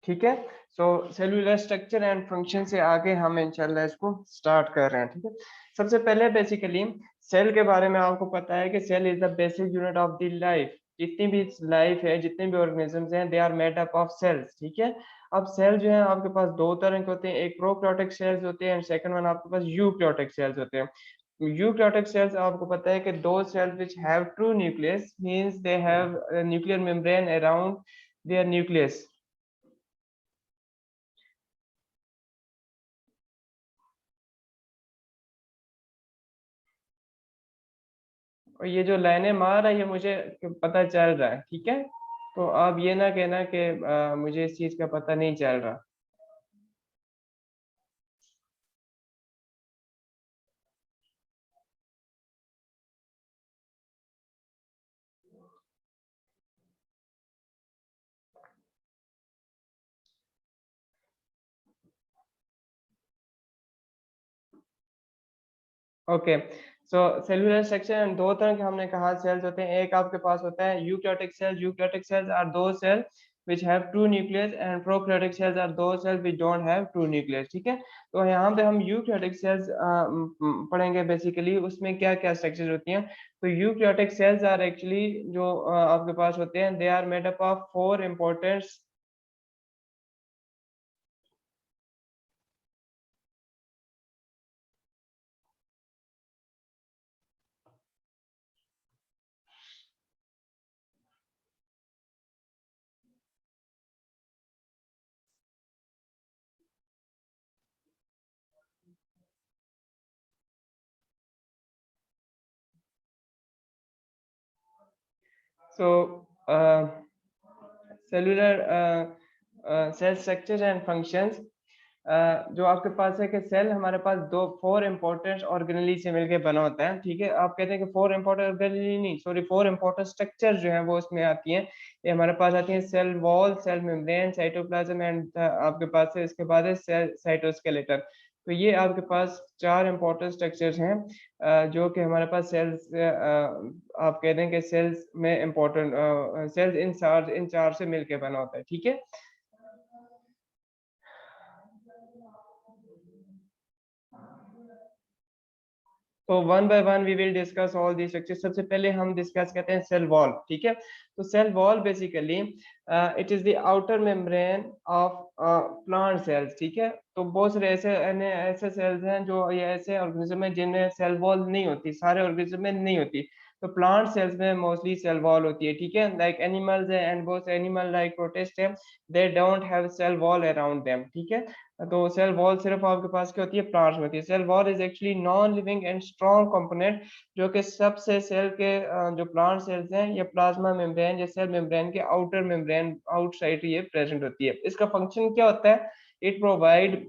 ठीक है। सो cellular structure and function से आगे हम इंशाल्लाह इसको स्टार्ट कर रहे हैं। ठीक है, सबसे पहले बेसिकली सेल के बारे में आपको पता है कि cell is the basic unit of the life. जितनी भी लाइफ है, जितने भी ऑर्गेनिजम्स हैं, they are made up of cells. ठीक है, अब सेल जो है आपके पास दो तरह के होते हैं, एक प्रोकैरियोटिक सेल्स होते हैं एंड सेकंड वन आपके पास यूकैरियोटिक सेल्स होते हैं। यूकैरियोटिक सेल्स आपको पता है कि those cells which have true nucleus means they have nuclear membrane around their nucleus. और ये जो लाइनें मार रहा है ये मुझे पता चल रहा है। ठीक है, तो आप ये ना कहना कि मुझे इस चीज का पता नहीं चल रहा। ओके, सो सेलुलर स्ट्रक्चर दो तरह के हमने कहा सेल्स होते हैं। एक आपके पास होता है eukaryotic cell. Eukaryotic cells are those cell which have true nucleus and prokaryotic cells are those cells which don't have true nucleus। ठीक है, तो यहाँ पे हम यूकैरियोटिक सेल्स पढ़ेंगे। बेसिकली उसमें क्या क्या स्ट्रक्चर होती हैं। तो यूकैरियोटिक सेल्स आर एक्चुअली जो आपके पास होते हैं, they are made up of four important. So cellular cell structure and functions, जो आपके पास है कि सेल हमारे पास दो फोर इंपॉर्टेंट ऑर्गेनेली से मिलकर बना होता है। ठीक है, आप कहते हैं कि फोर इंपॉर्टेंट ऑर्गेनेली नहीं, सॉरी, फोर इंपॉर्टेंट स्ट्रक्चर जो है वो इसमें आती हैं। ये हमारे पास आती है cell wall, cell membrane, cytoplasm and आपके पास है इसके बाद है सेल साइटोस्केलेटन। तो ये आपके पास चार इंपॉर्टेंट स्ट्रक्चर्स हैं जो कि हमारे पास सेल्स, आप कहते हैं कि सेल्स में इंपॉर्टेंट सेल्स इन चार से मिलके बना होता है। ठीक है, तो one by one we will discuss all the structure. सबसे पहले हम डिस्कस करते हैं सेल वॉल। ठीक है, तो cell wall basically it is the outer membrane of plant cells. ठीक है, तो बहुत सारे ऐसे ऐसे सेल्स हैं जो, ये ऐसे ऑर्गेनिज्म है जिनमें सेल वॉल नहीं होती, सारे ऑर्गेनिज्म में नहीं होती। तो प्लांट सेल्स में मोस्टली सेल वॉल होती है। ठीक है, लाइक एनिमल्स है एंड बहुत एनिमल लाइक प्रोटिस्ट है, they don't have cell wall around them. ठीक है, तो सेल वॉल सिर्फ आपके पास क्या होती है, प्लांट्स में होती है। Cell wall is actually non living and strong component जो कि सबसे सेल के जो प्लांट सेल्स हैं ये प्लाज्मा मेम्ब्रेन या सेल मेम्ब्रेन के आउटर मेम्ब्रेन आउटसाइड ये प्रेजेंट होती है। इसका फंक्शन क्या होता है, it provide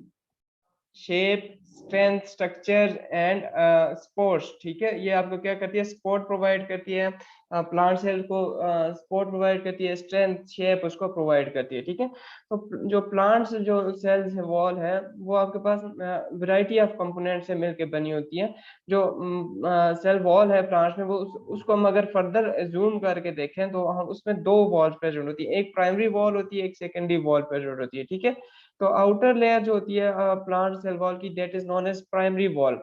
shape, strength, structure and sports. ठीक है, ये आपको क्या करती है, सपोर्ट प्रोवाइड करती है प्लांट सेल को, सपोर्ट प्रोवाइड करती है, स्ट्रेंथ, शेप उसको प्रोवाइड करती है। ठीक है, तो जो प्लांट्स जो सेल्स है वॉल है वो आपके पास वैरायटी ऑफ कंपोनेंट से मिलकर बनी होती है। जो सेल वॉल है प्लांट्स में वो उसको हम अगर फर्दर जूम करके देखें तो हम उसमें दो वॉल प्रेजेंट होती है, एक प्राइमरी वॉल होती है, एक सेकेंडरी वॉल प्रेजेंट होती है। ठीक है, तो आउटर लेयर जो होती है प्लांट सेल वॉल की, that is known as primary wall,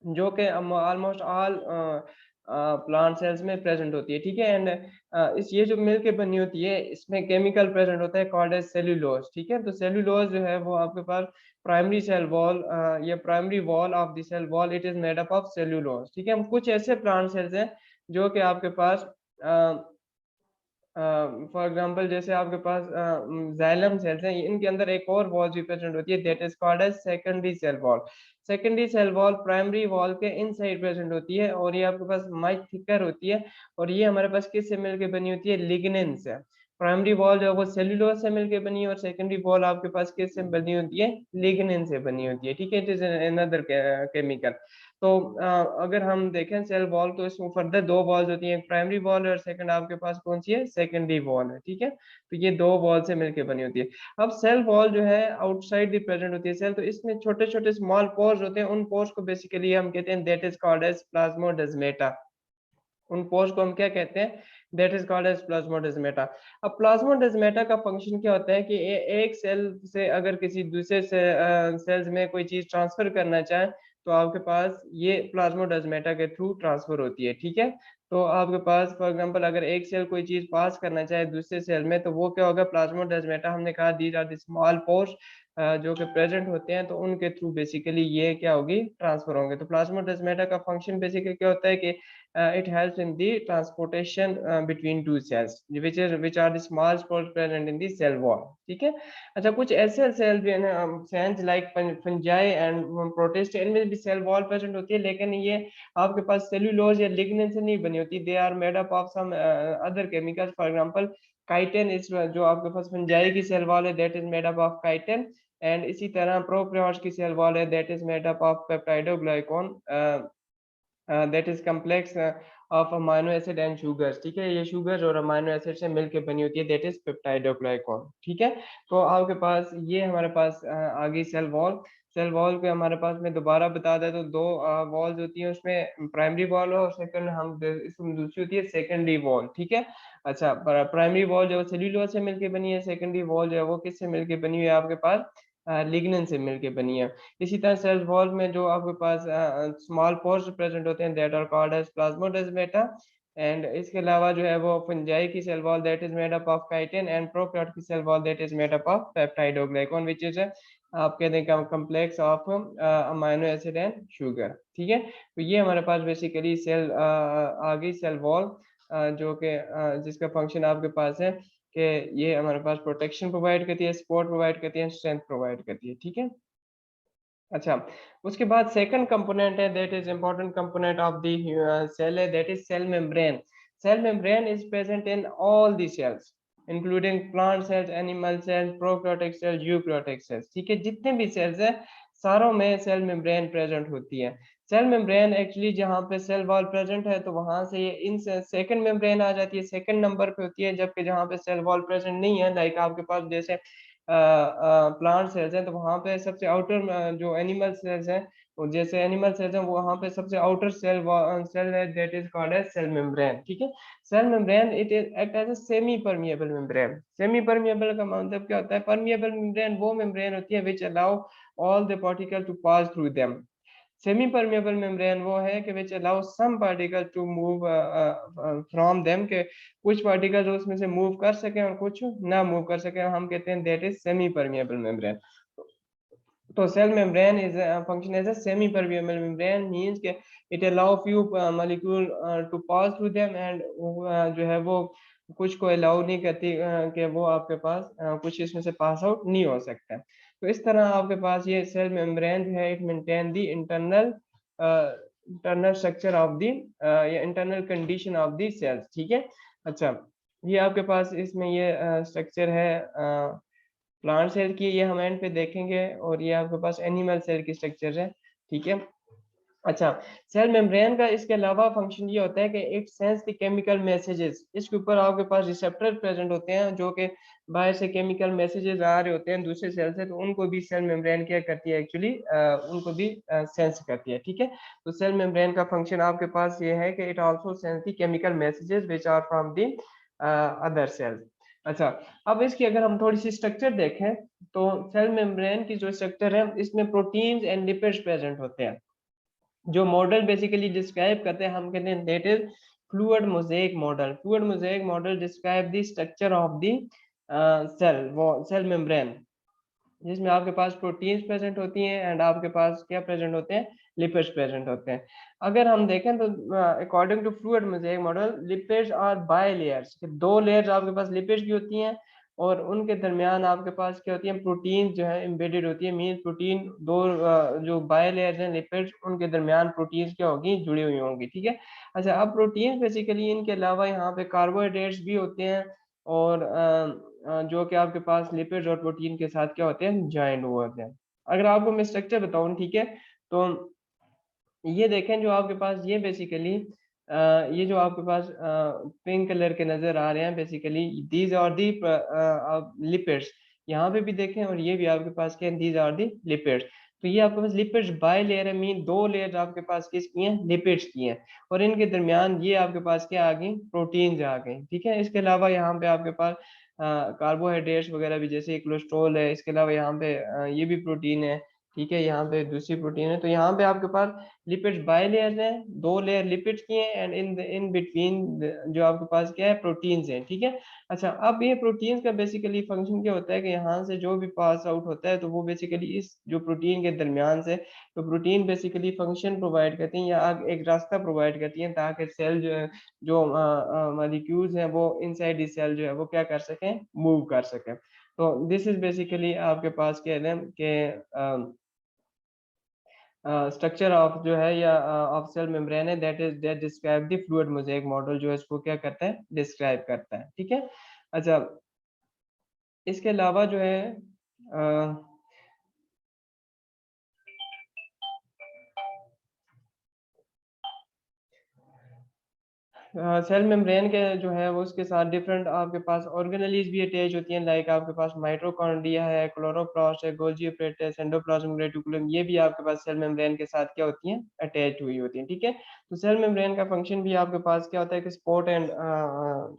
जो कि ऑलमोस्ट ऑल प्लांट सेल्स में प्रेजेंट होती है। ठीक है, एंड इस ये जो मिल के बनी होती है इसमें केमिकल प्रेजेंट होता है कॉल्ड एज सेल्यूलोज। ठीक है, तो सेल्यूलोज जो है वो आपके पास प्राइमरी सेल वॉल, ये primary wall of the cell wall, it is made up of cellulose. ठीक है, हम कुछ ऐसे प्लांट सेल्स हैं जो कि आपके पास फॉर एग्जांपल जैसे आपके पास जाइलम सेल्स हैं, इनके अंदर एक और वॉल भी प्रेजेंट होती है, that is called as secondary cell wall. Secondary cell wall primary wall के इनसाइड प्रेजेंट होती है और ये आपके पास मच थिकर होती है और ये हमारे पास किससे मिलकर बनी होती है, लिग्निन से। प्राइमरी वॉल जो है वो सेल्यूलोज से मिलकर बनी है और सेकेंडरी वॉल आपके पास किससे बनी होती है, लिग्निन से बनी होती है। ठीक है, इट इज अनदर केमिकल। तो अगर हम देखें सेल वॉल तो इसमें फर्दर दो वॉल्स होती हैं, एक प्राइमरी वॉल और सेकंड आपके पास कौन सी है, सेकेंडरी वॉल है। ठीक है, तो ये दो वॉल से मिलकर बनी होती है। अब सेल वॉल जो है आउटसाइड दी प्रेजेंट होती है सेल, तो इसमें छोटे छोटे स्मॉल पोर्स होते हैं, उन पोर्स को बेसिकली हम कहते हैं that is called as plasmodesmata. उन पोर्स को हम क्या कहते हैं, that is called as plasmodesmata. अब प्लाज्मोडेस्माटा का फंक्शन क्या होता है कि एक सेल से अगर किसी दूसरे से सेल्स में कोई चीज ट्रांसफर करना चाहे तो आपके पास ये प्लाज्मोडेस्माटा के थ्रू ट्रांसफर होती है, ठीक है। तो आपके पास फॉर एग्जांपल अगर एक सेल कोई चीज पास करना चाहे दूसरे सेल में तो वो क्या होगा, प्लाज्मोडेस्माटा हमने कहा these are the small pores जो कि प्रेजेंट होते हैं, तो उनके थ्रू बेसिकली ये क्या होगी, ट्रांसफर होंगे। तो प्लाज्मोडेस्माटा का फंक्शन बेसिकली क्या होता है कि it helps in the transportation between two cells which are the small spores present in the cell wall, ठीक है। अच्छा, कुछ ऐसे सेल भी है ना, cells like fungi and protist, इनमें भी सेल वॉल प्रेजेंट होती है, लेकिन ये आपके पास सेल्यूलोज या लिग्निन से नहीं बनी होती, they are made up of some other chemicals. For example chitin is जो आपके पास फंजाई की सेल वॉल है that is made up of chitin, and इसी तरह प्रोकैरियोट्स की सेल वॉल है that is made up of peptidoglycan that is complex of amino acid and sugars, ठीक है। ये शुगर और अमाइनो एसिड से मिलकर बनी होती है दैट इज पेप्टाइडोग्लाइकॉन, ठीक है। तो आपके पास ये हमारे पास आ गई सेल वॉल। सेल वॉल के हमारे पास मैं दोबारा बता दें तो दो वॉल्स होती हैं, उसमें प्राइमरी वॉल और सेकंड हम इसमें दूसरी होती है सेकेंडरी वॉल, ठीक है। अच्छा, प्राइमरी वॉल जो सेल्यूलोज से मिलकर बनी है, सेकेंडरी वॉल जो है वो किससे मिलकर बनी हुई है, आपके पास लिग्निन से मिलकर बनी है। इसी तरह सेल वॉल में जो आपके पास स्मॉल पोर्स प्रेजेंट होते हैं that are called as plasmodesmata, and इसके अलावा जो है वो फंजाई की cell wall that is made up of chitin, and prokaryote की cell wall that is made up of peptidoglycan which is आप कहते हैं complex of amino acid and sugar, ठीक है। तो ये हमारे पास बेसिकली सेल आ गई सेल वॉल जो कि जिसका फंक्शन आपके पास है कि ये हमारे पास प्रोटेक्शन प्रोवाइड करती है, सपोर्ट प्रोवाइड करती है, स्ट्रेंथ प्रोवाइड करती है, ठीक है। अच्छा, उसके बाद सेकंड कंपोनेंट है that is important component of the cell है that is cell membrane. Cell membrane is present in all the cells including plant cells, animal cells, prokaryotic cells, eukaryotic cells, ठीक है। जितने भी सेल्स हैं सारों में cell membrane present होती है। सेल मेम्ब्रेन एक्चुअली जहाँ पे सेल वॉल प्रेजेंट है तो वहां से ये इन सेकंड मेम्ब्रेन आ जाती है, सेकंड नंबर पे होती है, जबकि जहाँ पे सेल वॉल प्रेजेंट नहीं है लाइक आपके पास जैसे प्लांट सेल्स हैं तो वहां पे सबसे आउटर जो एनिमल सेल्स हैं, वो जैसे एनिमल सेल्स हैं वहां पे सबसे आउटर सेल है that is called as cell membrane, ठीक है। Cell membrane it is act as a semi permeable membrane. Semi permeable का मतलब क्या होता है, परमिएबल मेम्ब्रेन वो मेम्ब्रेन होती है which allow all the particle to pass through them. Semi permeable membrane वो है कि which allow some particle to move from them, के कुछ पार्टिकल उसमें से मूव कर सके और कुछ ना मूव कर सके, हम कहते हैं that is semi permeable membrane. तो cell membrane is function as a semi permeable membrane means के it allow few molecule to pass through them, and जो है वो कुछ को अलाउ नहीं करती कि वो आपके पास कुछ इसमें से पास आउट नहीं हो सकता है। तो इस तरह आपके पास ये सेल मेम्ब्रेन जो है it maintain the internal internal structure of the या internal condition of the cells, ठीक है। अच्छा, ये आपके पास इसमें ये स्ट्रक्चर है प्लांट सेल की, ये हम एंड पे देखेंगे, और ये आपके पास एनिमल सेल की स्ट्रक्चर है, ठीक है। अच्छा, सेल मेम्ब्रेन का इसके अलावा फंक्शन ये होता है कि it sense the chemical messages. इसके ऊपर आपके पास रिसेप्टर प्रेजेंट होते हैं जो कि बाहर से केमिकल मैसेजेस आ रहे होते हैं दूसरे सेल से, तो उनको भी सेल मेम्ब्रेन क्या करती है एक्चुअली उनको भी सेंस करती है, ठीक है। तो सेल मेम्ब्रेन का फंक्शन आपके पास ये है कि it also sense the chemical messages which are from the other cells. अच्छा, अब इसकी अगर हम थोड़ी सी स्ट्रक्चर देखें तो सेल मेम्ब्रेन की जो स्ट्रक्चर है इसमें प्रोटीन्स एंड लिपिड्स प्रेजेंट होते हैं। जो मॉडल बेसिकली डिस्क्राइब करते हैं हम कहते हैं that is fluid mosaic model. Fluid mosaic model describe the structure of the cell membrane, जिसमें आपके पास प्रोटीन्स प्रेजेंट होती हैं एंड आपके पास क्या प्रेजेंट होते हैं, लिपिड्स प्रेजेंट होते हैं। अगर हम देखें तो according to fluid mosaic model lipids are bilayers, दो लेयर्स आपके पास लिपिड्स की होती हैं और उनके दरमियान आपके पास क्या होती है, प्रोटीन जो है एम्बेडेड होती है, मीन प्रोटीन दो जो बाय लेयर्स हैं लिपिड्स उनके दरमियान प्रोटीन्स क्या होगी, जुड़ी हुई होंगी, ठीक है। अच्छा, अब प्रोटीन बेसिकली इनके अलावा यहाँ पे कार्बोहाइड्रेट्स भी होते हैं और जो कि आपके पास लिपिड्स और प्रोटीन के साथ क्या होते हैं, ज्वाइंट हुए होते हैं। अगर आपको मैं स्ट्रक्चर बताऊं, ठीक है, तो ये देखें जो आपके पास ये बेसिकली ये जो आपके पास पिंक कलर के नजर आ रहे हैं basically these are the lipids, यहाँ पे भी देखें और ये भी आपके पास क्या, दीज आर दी लिपिड्स। तो ये आपके पास लिपिड्स बाय लेयर है, मीन 2 लेयर आपके पास किसकी हैं, लिपिड्स की हैं, और इनके दरमियान ये आपके पास क्या आ गई, प्रोटीन्स आ गई, ठीक है। इसके अलावा यहाँ पे आपके पास कार्बोहाइड्रेट्स वगैरह भी, जैसे कोलेस्ट्रॉल है, इसके अलावा यहाँ पे ये भी प्रोटीन है, ठीक है, यहाँ पे दूसरी प्रोटीन है। तो यहाँ पे आपके पास लिपिड्स बाय लेयर है, 2 लेयर लिपिड्स की हैं, एंड इन बिटवीन जो आपके पास क्या है, प्रोटीन्स हैं, ठीक है। अच्छा, अब ये प्रोटीन्स का बेसिकली फंक्शन क्या होता है कि यहाँ से जो भी पास आउट होता है तो वो बेसिकली इस जो प्रोटीन के दरमियान से, तो प्रोटीन बेसिकली फंक्शन प्रोवाइड करती हैं या एक रास्ता प्रोवाइड करती हैं ताकि सेल जो है, जो मॉलिक्यूल्स हैं वो इनसाइड दी सेल जो है वो क्या कर सकें, मूव कर सकें। तो दिस इज बेसिकली आपके पास कह दें कि स्ट्रक्चर ऑफ जो है या ऑफ सेल मेम्ब्रेन है, that describe the fluid mosaic model, जो है इसको क्या करता है, डिस्क्राइब करता है, ठीक है। अच्छा, इसके अलावा जो है सेल मेम्ब्रेन के जो है वो उसके साथ डिफरेंट आपके पास ऑर्गेनेलीज भी अटैच होती हैं, लाइक आपके पास माइटोकॉन्ड्रिया है, क्लोरोप्लास्ट है, गोल्गी एपैरेटस, एंडोप्लाज्मिक रेटिकुलम, ये भी आपके पास सेल मेम्ब्रेन के साथ क्या होती हैं, अटैच हुई होती हैं, ठीक है। तो सेल मेम्ब्रेन का फंक्शन भी आपके पास क्या होता है कि सपोर्ट एंड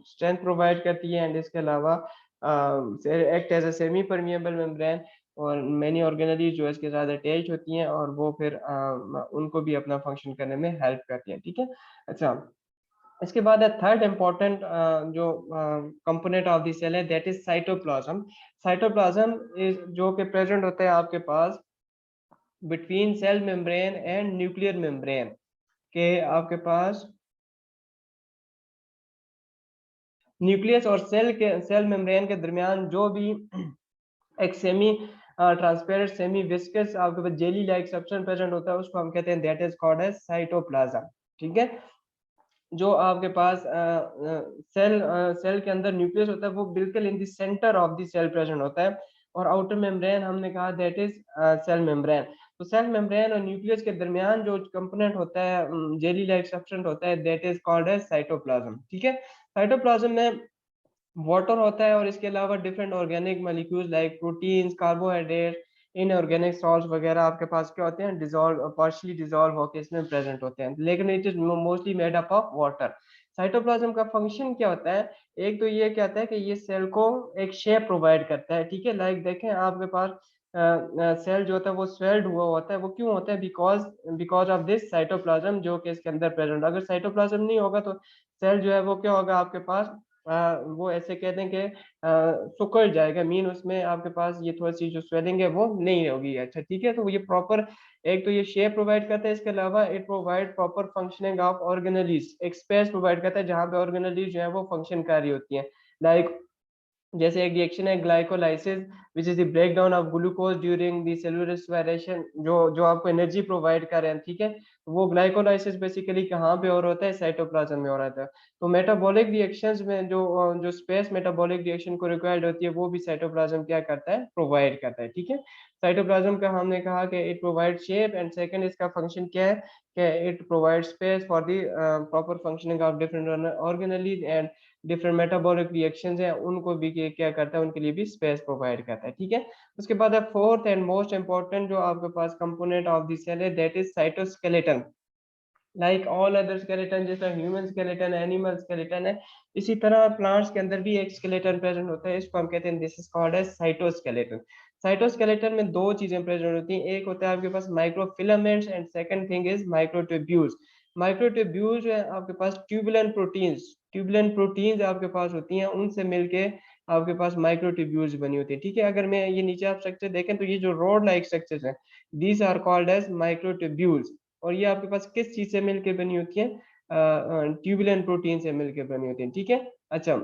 स्ट्रेंथ प्रोवाइड करती है, एंड इसके अलावा act as a semi permeable membrane, और मैनी ऑर्गेनेलीज जो है इसके साथ अटैच होती हैं और वो फिर उनको भी अपना फंक्शन करने में हेल्प करती हैं, ठीक है। अच्छा, इसके बाद है थर्ड इम्पोर्टेंट जो कंपोनेंट ऑफ द सेल है, that is cytoplasm. Cytoplasm is जो कि प्रेजेंट होता है आपके पास between cell membrane and nuclear membrane, के आपके पास न्यूक्लियस और सेल मेम्ब्रेन के दरमियान जो भी एक सेमी ट्रांसपेरेंट सेमी विस्कस आपके पास जेली लाइक सब्सटेंस प्रेजेंट होता है, उसको हम कहते हैं that is called as cytoplasm, ठीक है। जो आपके पास सेल के अंदर न्यूक्लियस होता है वो बिल्कुल in the centre of the cell present होता है, और आउटर मेम्ब्रेन हमने कहा दैट इज सेल मेम्ब्रेन। तो सेल मेम्ब्रेन और न्यूक्लियस के दरमियान जो कंपोनेंट होता है, जेली लाइक सब्सटेंस होता है, that is called as cytoplasm, ठीक है। साइटोप्लाज्म में वाटर होता है और इसके अलावा different organic molecules like proteins, carbohydrate, inorganic salts वगैरह आपके पास क्या होते हैं, डिसॉल्व पार्शियली डिसॉल्व होकर इसमें प्रेजेंट होते हैं, लेकिन it is mostly made up of water. Cytoplasm का फंक्शन क्या होता है, एक तो ये क्या होता है कि ये सेल को एक शेप प्रोवाइड करता है, ठीक है। लाइक देखें आपके पास सेल जो होता है वो स्वेल्ड हुआ होता है, वो क्यों होता है, because because of this cytoplasm जो कि इसके अंदर प्रेजेंट। अगर साइटोप्लाज्म नहीं होगा तो सेल जो है वो क्या होगा आपके पास, वो ऐसे कहते हैं कि सुकड़ जाएगा, मीन उसमें आपके पास ये थोड़ी सी जो स्वेलिंग है वो नहीं होगी, अच्छा ठीक है। तो ये प्रॉपर एक तो ये शेप प्रोवाइड करता है, इसके अलावा it provide proper functioning of organelles, एक स्पेस प्रोवाइड करता है जहाँ पे ऑर्गेनेलीज जो है वो फंक्शन कर रही होती है। लाइक जैसे एक रिएक्शन है glycolysis which is the breakdown of glucose during the cellular respiration, जो आपको एनर्जी प्रोवाइड कर रहे हैं, ठीक है। तो वो ग्लाइकोलाइसिस बेसिकली कहाँ पे और होता है, साइटोप्लाज्म में हो रहा था। तो मेटाबॉलिक रिएक्शंस में जो स्पेस मेटाबॉलिक रिएक्शन को रिक्वायर्ड होती है वो भी साइटोप्लाज्म क्या करता है, प्रोवाइड करता है, ठीक है। साइटोप्लाज्म का हमने कहा कि it provide shape, and second इसका फंक्शन क्या है कि it provide space for the proper functioning of different organelles, and different metabolic reactions हैं उनको भी क्या करता है, उनके लिए भी स्पेस प्रोवाइड करता है, ठीक है। उसके बाद है फोर्थ एंड मोस्ट इंपॉर्टेंट जो आपके पास कंपोनेंट ऑफ द सेल है, that is cytoskeleton. Like all other skeleton, जैसा ह्यूमन स्केलेटन, एनिमल स्केलेटन है, इसी तरह प्लांट्स के अंदर भी एक स्केलेटन प्रेजेंट होता है, इसको हम कहते हैं this is called as cytoskeleton. Cytoskeleton में दो चीजें प्रेजेंट होती हैं, एक होता है आपके पास microfilaments, and second thing is microtubules. Microtubules जो है आपके पास ट्यूबुलेंट प्रोटीन्स आपके पास होती हैं, उनसे मिलके आपके पास माइक्रोट्यूब्यूल्स बनी होती है, ठीक है। अगर मैं ये नीचे आप स्ट्रक्चर देखें तो ये जो रोड लाइक स्ट्रक्चर्स हैं, these are called as microtubules, और ये आपके पास किस चीज से मिलके बनी होती है, ट्यूबुलेंट प्रोटीन से मिलके बनी होती है, ठीक है। अच्छा,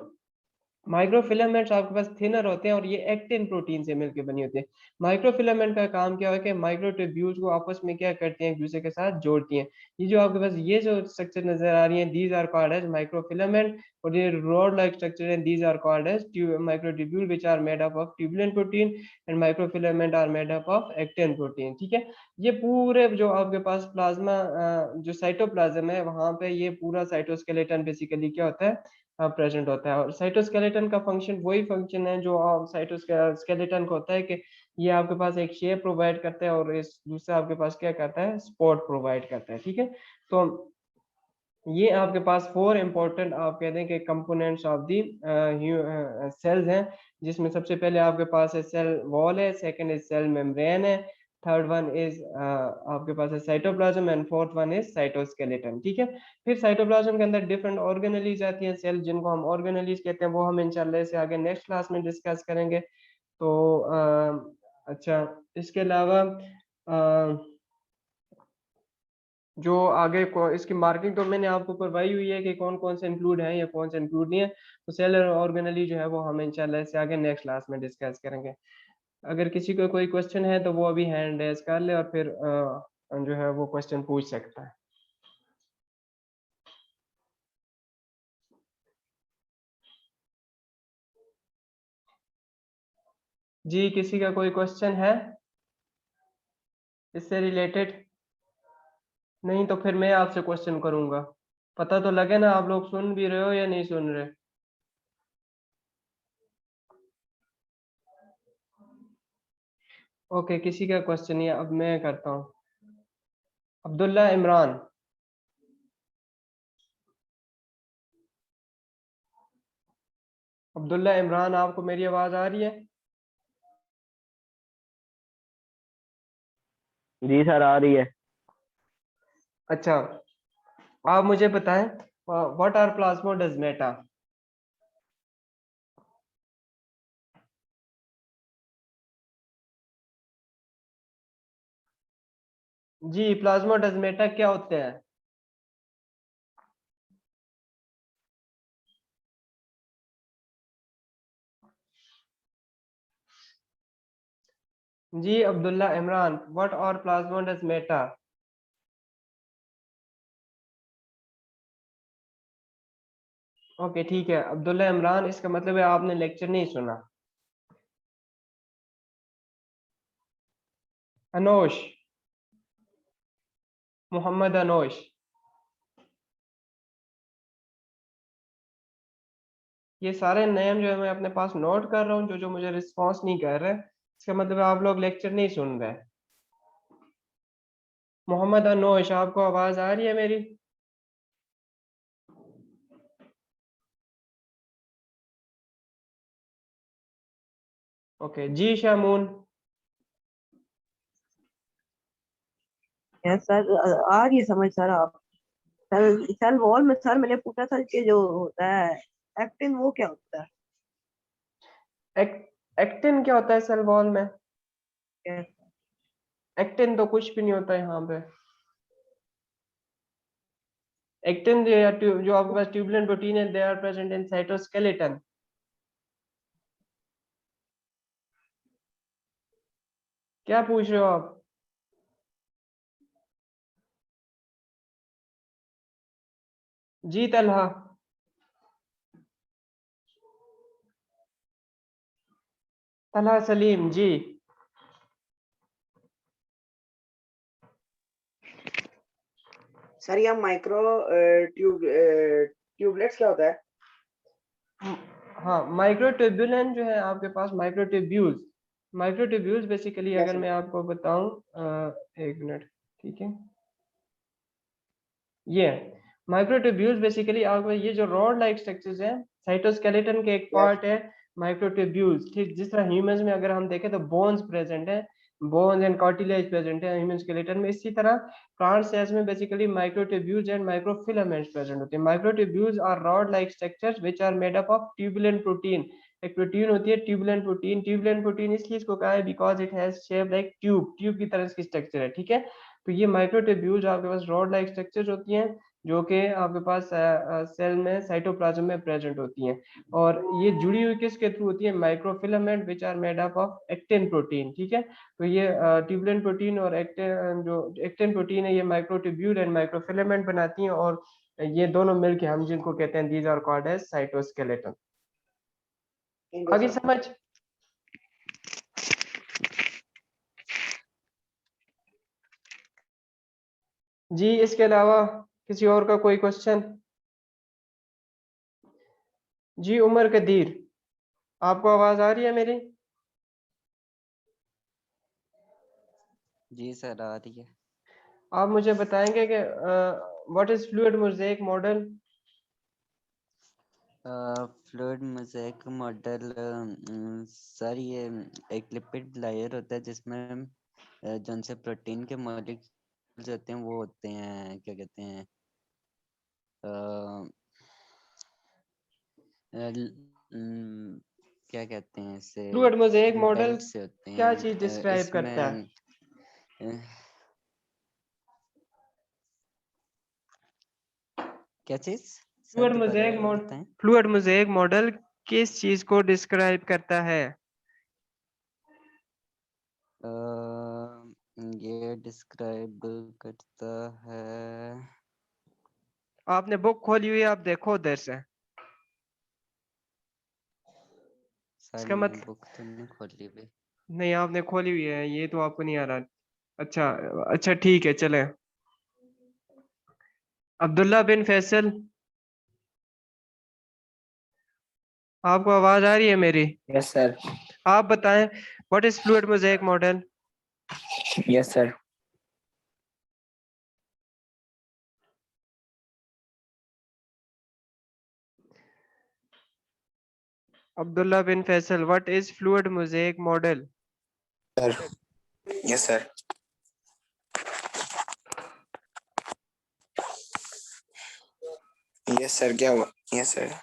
माइक्रोफिलामेंट्स आपके पास थिनर होते हैं और ये एक्टिन प्रोटीन से मिलकर बनी होती है। माइक्रोफिलामेंट का काम क्या है कि माइक्रोट्यूब्यूल्स को आपस में क्या करती हैं, एक दूसरे के साथ जोड़ती हैं। ये जो आपके पास ये जो स्ट्रक्चर नजर आ रही है, these are called as microfilament, और ये रोड लाइक स्ट्रक्चर है, these are called as microtubule which are made up of tubulin protein, and microfilament are made up of actin protein, ठीक है। ये पूरे जो आपके पास प्लाज्मा जो साइटोप्लाज्म है वहां पे ये पूरा साइटोस्केलेटन बेसिकली क्या होता है, प्रेजेंट होता है। और साइटोस्केलेटन का फंक्शन वही फंक्शन है जो साइटोस्केलेटन का होता है कि ये आपके पास एक शेप प्रोवाइड करता है और इस दूसरा आपके पास क्या करता है, सपोर्ट प्रोवाइड करता है। ठीक है, तो ये आपके पास 4 इंपॉर्टेंट आप कहते हैं कि कंपोनेंट्स ऑफ दी सेल्स हैं, जिसमें सबसे पहले आपके पास है सेल वॉल है, सेकंड इज सेल मेम्ब्रेन है, थर्ड वन इज आपके पास है cytoplasm and fourth one is cytoskeleton. ठीक है, फिर साइटोप्लाज्म के अंदर डिफरेंट ऑर्गेनेलीज आती हैं, सेल जिनको हम ऑर्गेनेलीज कहते हैं, वो हम इंशाल्लाह से आगे नेक्स्ट क्लास में डिस्कस करेंगे। तो अच्छा, इसके अलावा जो आगे को इसकी मार्किंग तो मैंने आपको करवाई हुई है कि कौन कौन से इंक्लूड है या कौन से इंक्लूड नहीं है। तो सेल ऑर्गेनली जो है वो हम इंशाल्लाह से आगे नेक्स्ट क्लास में डिस्कस करेंगे। अगर किसी को कोई क्वेश्चन है तो वो अभी हैंड रेज कर ले और फिर जो है वो क्वेश्चन पूछ सकता है। जी, किसी का कोई क्वेश्चन है इससे रिलेटेड? नहीं तो फिर मैं आपसे क्वेश्चन करूंगा। पता तो लगे ना आप लोग सुन भी रहे हो या नहीं सुन रहे। ओके, किसी का क्वेश्चन नहीं है, अब मैं करता हूँ। अब्दुल्ला इमरान। अब्दुल्ला इमरान, आपको मेरी आवाज आ रही है? जी सर, आ रही है। अच्छा, आप मुझे बताएं, व्हाट आर प्लाज्मोडेस्माटा? जी, प्लाज्मोडेस्माटा क्या होते हैं? जी Abdullah Imran, what are plasmodesmata? Okay ठीक है अब्दुल्ला इमरान, इसका मतलब है आपने लेक्चर नहीं सुना। अनोश, मोहम्मद अनोश। ये सारे नेम जो है मैं अपने पास नोट कर रहा हूँ, जो जो मुझे रिस्पॉन्स नहीं कर रहे, इसका मतलब है आप लोग लेक्चर नहीं सुन रहे। मोहम्मद अनोश, आपको आवाज आ रही है मेरी? ओके जी शामून। यस सर, आ रही है समझ सर। आप सर सेल वॉल में सर मैंने पूछा था कि जो होता है एक्टिन, वो क्या होता है? एक्टिन क्या होता है सेल वॉल में? Yes. एक्टिन तो कुछ भी नहीं होता यहाँ पे। एक्टिन जो आपके पास ट्यूबुलेंट प्रोटीन है, they are present in cytoskeleton. क्या पूछ रहे हो आप? जी तलहा। तलहा सलीम जी। सर, ये माइक्रो ट्यूबलेट्स क्या होता है? हाँ, माइक्रोट्यूबुलेंट जो है आपके पास माइक्रोट्यूब्यूल्स। माइक्रोट्यूब्यूल्स बेसिकली अगर यस मैं आपको बताऊं, एक मिनट, ठीक है, ये माइक्रोट्यूब्यूल्स बेसिकली आपको ये जो रॉड लाइक स्ट्रक्चर्स हैं, साइटोस्केलेटन के एक यस। पार्ट है माइक्रोट्यूब्यूल्स। ठीक, जिस तरह ह्यूमंस में अगर हम देखें तो बोन्स प्रेजेंट है, बोन्स एंड कार्टिलेज प्रेजेंट है ह्यूमन स्केलेटन में, इसी तरह प्लांट सेल्स में basically microtubules and microfilaments present होते हैं। Microtubules are rod like structures which are made up of tubulin protein. एक प्रोटीन होती है ट्यूबुलेंट प्रोटीन। ट्यूबुलेंट प्रोटीन इसलिए इसको कहा है because it has shape like tube, tube की तरह इसकी स्ट्रक्चर है। ठीक है, तो ये माइक्रोट्यूब्यूल्स आपके पास रॉड लाइक स्ट्रक्चर्स होती हैं जो कि आपके पास सेल में साइटोप्लाज्म में प्रेजेंट होती हैं। और ये जुड़ी हुई किसके थ्रू होती है? Microfilament which are made up of actin protein. ठीक है, तो ये ट्यूबुलेंट प्रोटीन और एक्टिन, जो एक्टिन प्रोटीन है, ये माइक्रोट्यूब्यूल एंड माइक्रोफिलामेंट बनाती हैं, और ये दोनों मिलके हम जिनको कहते हैं these are called as cytoskeleton. ठीक है आगे सर। समझ? जी, इसके अलावा किसी और का कोई क्वेश्चन? जी उमर कदीर, आपको आवाज आ रही है मेरी? जी सर आ रही है। आप मुझे बताएंगे कि what is fluid mosaic model? Fluid mosaic model sir ये एक लिपिड लेयर होता है जिसमें जो से प्रोटीन के मॉलिक्यूल्स होते हैं वो होते हैं, क्या कहते हैं, क्या कहते हैं इसे, फ्लूइड मोज़ेक मॉडल बेल्ट से होते क्या हैं चीज डिस्क्राइब करता है? इसमें क्या चीज सर दोबारा बताएं। फ्लूइड मोज़ेक मॉडल किस चीज को डिस्क्राइब करता है? ये डिस्क्राइब करता है, आपने बुक खोली हुई है, आप देखो उधर से। सर इसका मैंने मतलब बुक तो नहीं खोली हुई। नहीं, आपने खोली हुई है, ये तो आपको नहीं आ रहा। अच्छा अच्छा ठीक है, चले। अब्दुल्ला बिन फैसल, आपको आवाज आ रही है मेरी? Yes sir. आप बताएं what is fluid mosaic model? Yes sir. Abdullah bin Faisal, what is fluid mosaic model? Sir yes sir. Yes sir, क्या हुआ? Yes sir.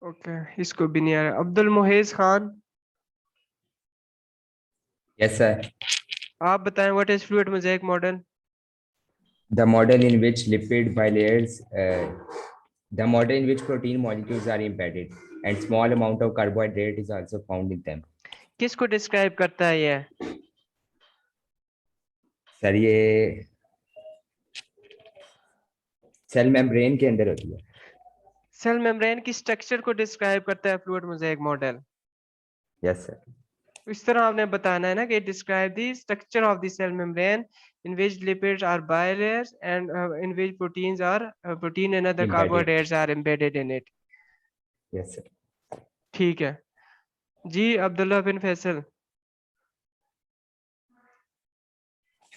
ओके, इसको भी नहीं आ रहा। Abdul मुहीज Khan, Yes, sir. आप बताएं what is fluid mosaic model? The model in which lipid bilayers, the model in which protein molecules are embedded, and small amount of carbohydrate is also found in them. किसको describe करता है ये? Sir ये cell membrane के अंदर होती है। Cell membrane की स्ट्रक्चर को डिस्क्राइब करता है fluid mosaic model. Yes sir. इस तरह आपने बताना है ना कि describe the structure of the cell membrane in which lipids are bilayers and in which protein and other Embedded. carbohydrates are embedded in it. Yes sir. ठीक है जी। Abdullah bin Faisal,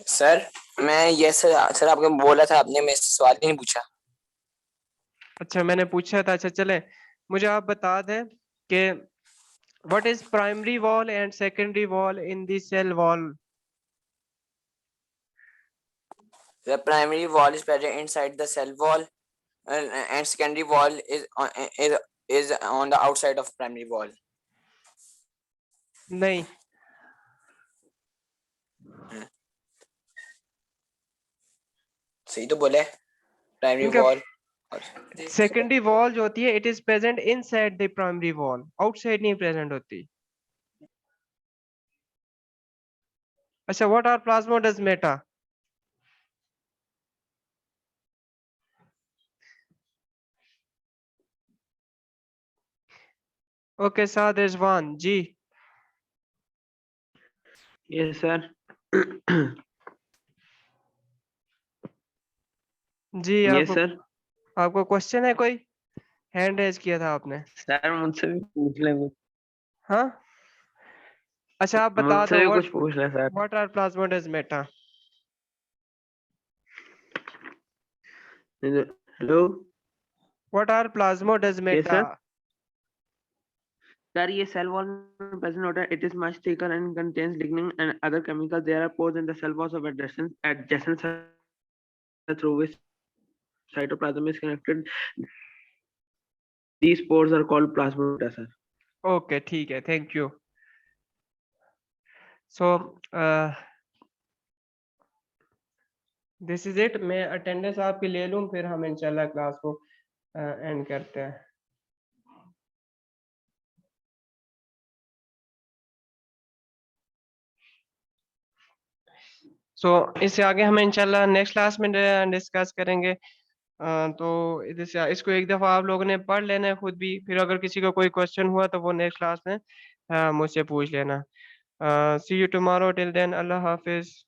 sir मैं यस सर, सर आपने बोला था, आपने मेरे से सवाल ही नहीं पूछा। अच्छा मैंने पूछा था। अच्छा चले, मुझे आप बता दें कि what is primary wall and secondary wall in the cell wall? The primary wall is present inside the cell wall, and secondary wall is on the outside of primary wall. नहीं, सही तो बोले, प्राइमरी इनका wall. Secondary wall जो होती है it is present inside the primary wall, outside नहीं present होती। अच्छा, what are plasmodesmata? Okay Saad Rizwan ji. Yes sir. जी यस सर। आपको क्वेश्चन है कोई? हैंड रेज किया था आपने। सर मुझसे भी पूछ ले कुछ। हाँ अच्छा, आप बता मुझसे दो भी व्हाट कुछ पूछ ले sir. What are plasmodesmata? Hello. What are plasmodesmata? Sir. Sir ये सेल वॉल में प्रेजेंट होता है। It is much thicker and contains lignin and other chemicals. There are pores in the cell walls of adjacent through which cytoplasm is connected. These pores are called plasmata, sir. Okay ठीक है, thank you. So this is it. मैं attendance आपकी ले लूं, फिर हम इंशाल्लाह class को एंड करते हैं। सो इससे आगे हम इंशाल्लाह नेक्स्ट क्लास में डिस्कस करेंगे। तो इसको एक दफ़ा आप लोगों ने पढ़ लेना है खुद भी, फिर अगर किसी को कोई क्वेश्चन हुआ तो वो नेक्स्ट क्लास में मुझसे पूछ लेना। See you tomorrow. Till then, Allah Hafiz.